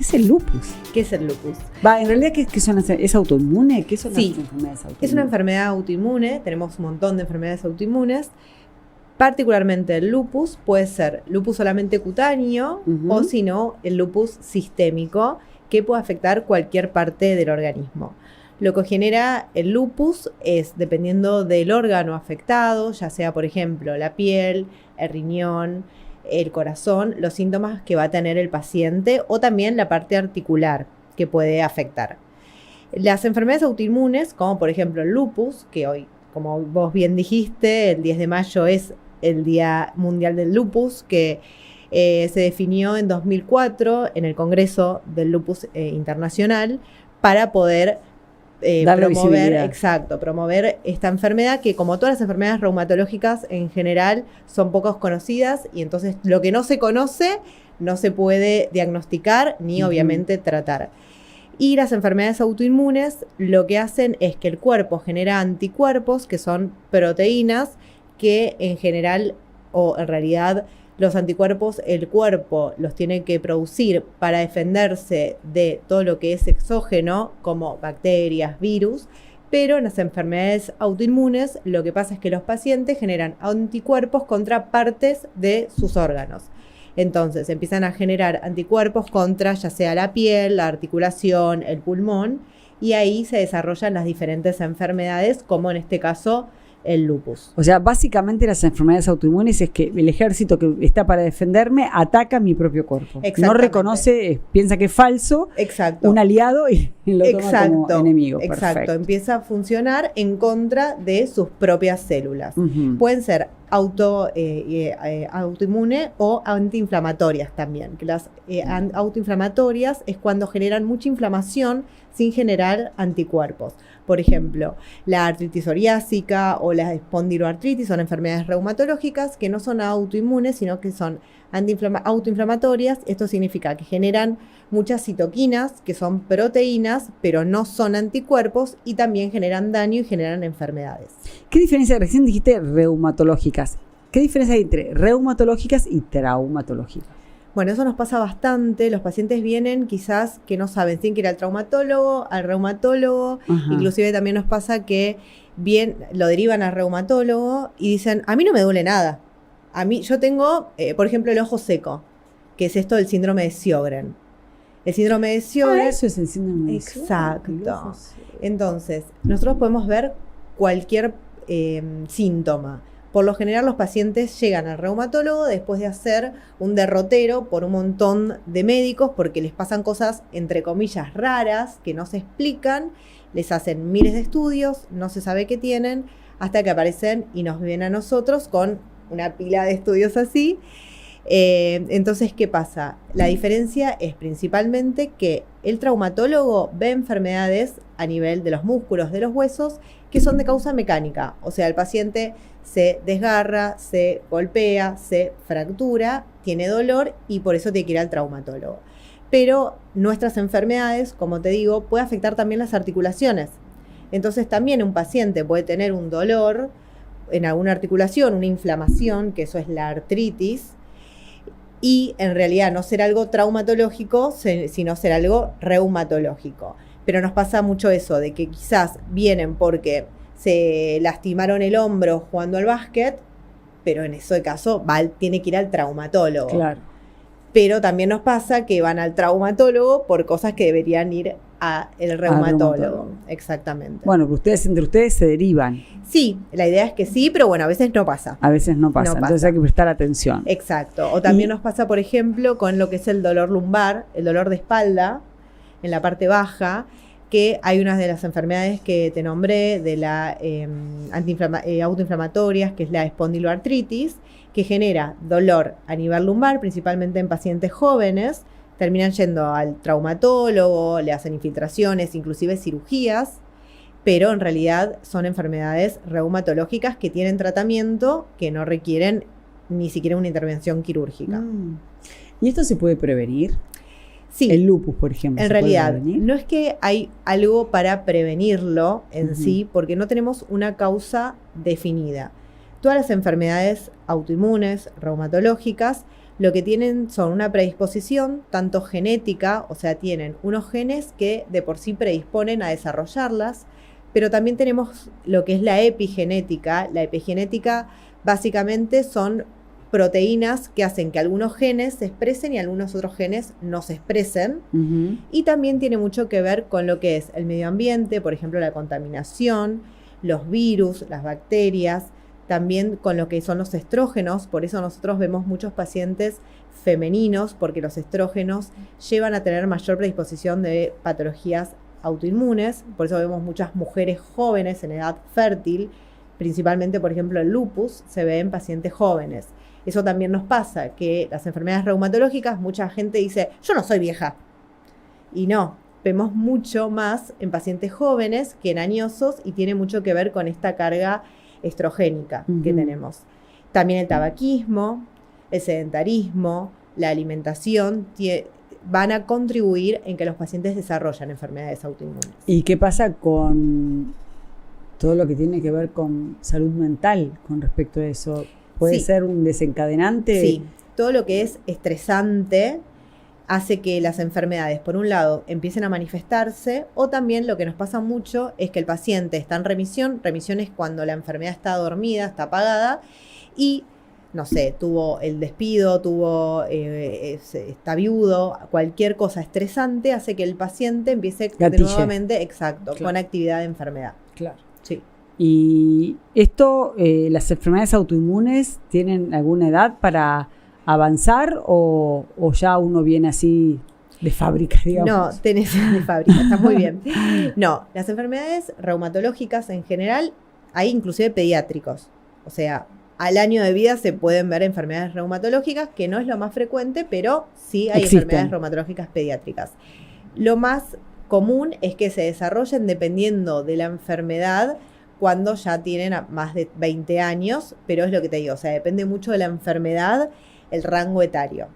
es el lupus? ¿Qué es el lupus? En realidad, ¿qué son ¿es autoinmune? ¿Qué son las enfermedades autoinmunes? Es una enfermedad autoinmune, tenemos un montón de enfermedades autoinmunes. Particularmente el lupus puede ser lupus solamente cutáneo o si no, el lupus sistémico, que puede afectar cualquier parte del organismo. Lo que genera el lupus es, dependiendo del órgano afectado, ya sea, por ejemplo, la piel, el riñón, el corazón, los síntomas que va a tener el paciente o también la parte articular que puede afectar. Las enfermedades autoinmunes, como por ejemplo el lupus, que hoy, como vos bien dijiste, el 10 de mayo es el Día Mundial del Lupus, que se definió en 2004 en el Congreso del Lupus Internacional para poder promover esta enfermedad que, como todas las enfermedades reumatológicas en general, son poco conocidas y entonces lo que no se conoce no se puede diagnosticar ni obviamente tratar. Y las enfermedades autoinmunes lo que hacen es que el cuerpo genera anticuerpos, que son proteínas que en general, o en realidad, los anticuerpos el cuerpo los tiene que producir para defenderse de todo lo que es exógeno, como bacterias, virus, pero en las enfermedades autoinmunes lo que pasa es que los pacientes generan anticuerpos contra partes de sus órganos. Entonces empiezan a generar anticuerpos contra ya sea la piel, la articulación, el pulmón, y ahí se desarrollan las diferentes enfermedades, como en este caso el lupus. O sea, básicamente las enfermedades autoinmunes es que el ejército que está para defenderme ataca mi propio cuerpo. No reconoce, piensa que es falso, un aliado y lo toma como enemigo. Exacto, empieza a funcionar en contra de sus propias células. Pueden ser autoinmune o antiinflamatorias también. Que las autoinflamatorias es cuando generan mucha inflamación sin generar anticuerpos. Por ejemplo, la artritis psoriásica o la espondiloartritis son enfermedades reumatológicas que no son autoinmunes, sino que son autoinflamatorias. Esto significa que generan muchas citoquinas, que son proteínas, pero no son anticuerpos y también generan daño y generan enfermedades. ¿Qué diferencia? Recién dijiste reumatológicas. ¿Qué diferencia hay entre reumatológicas y traumatológicas? Bueno, eso nos pasa bastante. Los pacientes vienen quizás que no saben, tienen que ir al traumatólogo, al reumatólogo. Inclusive también nos pasa que lo derivan al reumatólogo y dicen, a mí no me duele nada. Yo tengo, por ejemplo, el ojo seco, que es esto del síndrome de Sjögren. El síndrome de Sjögren. Eso es el síndrome de Sjögren. Exacto. Entonces, nosotros podemos ver cualquier síntoma. Por lo general, los pacientes llegan al reumatólogo después de hacer un derrotero por un montón de médicos porque les pasan cosas, entre comillas, raras que no se explican. Les hacen miles de estudios, no se sabe qué tienen, hasta que aparecen y nos ven a nosotros con una pila de estudios así. Entonces, ¿qué pasa? La diferencia es principalmente que el traumatólogo ve enfermedades a nivel de los músculos, de los huesos, que son de causa mecánica. O sea, el paciente se desgarra, se golpea, se fractura, tiene dolor y por eso tiene que ir al traumatólogo. Pero nuestras enfermedades, como te digo, puede afectar también las articulaciones. Entonces también un paciente puede tener un dolor en alguna articulación, una inflamación, que eso es la artritis, y en realidad no ser algo traumatológico, sino ser algo reumatológico. Pero nos pasa mucho eso, de que quizás vienen porque se lastimaron el hombro jugando al básquet, pero en ese caso tiene que ir al traumatólogo. Claro. Pero también nos pasa que van al traumatólogo por cosas que deberían ir al reumatólogo. Exactamente. Bueno, entre ustedes se derivan. Sí, la idea es que sí, pero bueno, a veces no pasa. A veces no pasa, entonces hay que prestar atención. Exacto. O también nos pasa, por ejemplo, con lo que es el dolor lumbar, el dolor de espalda, en la parte baja, que hay unas de las enfermedades que te nombré, de la autoinflamatorias, que es la espondiloartritis, que genera dolor a nivel lumbar, principalmente en pacientes jóvenes. Terminan yendo al traumatólogo, le hacen infiltraciones, inclusive cirugías, pero en realidad son enfermedades reumatológicas que tienen tratamiento, que no requieren ni siquiera una intervención quirúrgica. ¿Y esto se puede prevenir? Sí. El lupus, por ejemplo. En realidad, no es que hay algo para prevenirlo en sí, porque no tenemos una causa definida. Todas las enfermedades autoinmunes, reumatológicas, lo que tienen son una predisposición tanto genética, o sea, tienen unos genes que de por sí predisponen a desarrollarlas, pero también tenemos lo que es la epigenética. La epigenética básicamente son proteínas que hacen que algunos genes se expresen y algunos otros genes no se expresen. Y también tiene mucho que ver con lo que es el medio ambiente, por ejemplo, la contaminación, los virus, las bacterias, también con lo que son los estrógenos. Por eso nosotros vemos muchos pacientes femeninos, porque los estrógenos llevan a tener mayor predisposición de patologías autoinmunes. Por eso vemos muchas mujeres jóvenes en edad fértil, principalmente, por ejemplo, el lupus se ve en pacientes jóvenes. Eso también nos pasa, que las enfermedades reumatológicas, mucha gente dice, yo no soy vieja. Y no, vemos mucho más en pacientes jóvenes que en añosos, y tiene mucho que ver con esta carga estrogénica que tenemos. También el tabaquismo, el sedentarismo, la alimentación van a contribuir en que los pacientes desarrollen enfermedades autoinmunes. ¿Y qué pasa con todo lo que tiene que ver con salud mental con respecto a eso? ¿Puede ser un desencadenante? Sí, todo lo que es estresante hace que las enfermedades, por un lado, empiecen a manifestarse, o también lo que nos pasa mucho es que el paciente está en remisión. Remisión es cuando la enfermedad está dormida, está apagada, y no sé, tuvo el despido, está viudo, cualquier cosa estresante hace que el paciente empiece nuevamente, con actividad de enfermedad. Claro. Sí. Y esto, las enfermedades autoinmunes, ¿tienen alguna edad para avanzar o ya uno viene así de fábrica, digamos? No, tenés de fábrica, está muy bien. No, las enfermedades reumatológicas en general, hay inclusive pediátricos, o sea, al año de vida se pueden ver enfermedades reumatológicas, que no es lo más frecuente, pero sí hay enfermedades reumatológicas pediátricas. Lo más común es que se desarrollen dependiendo de la enfermedad cuando ya tienen más de 20 años, pero es lo que te digo, o sea, depende mucho de la enfermedad, el rango etario.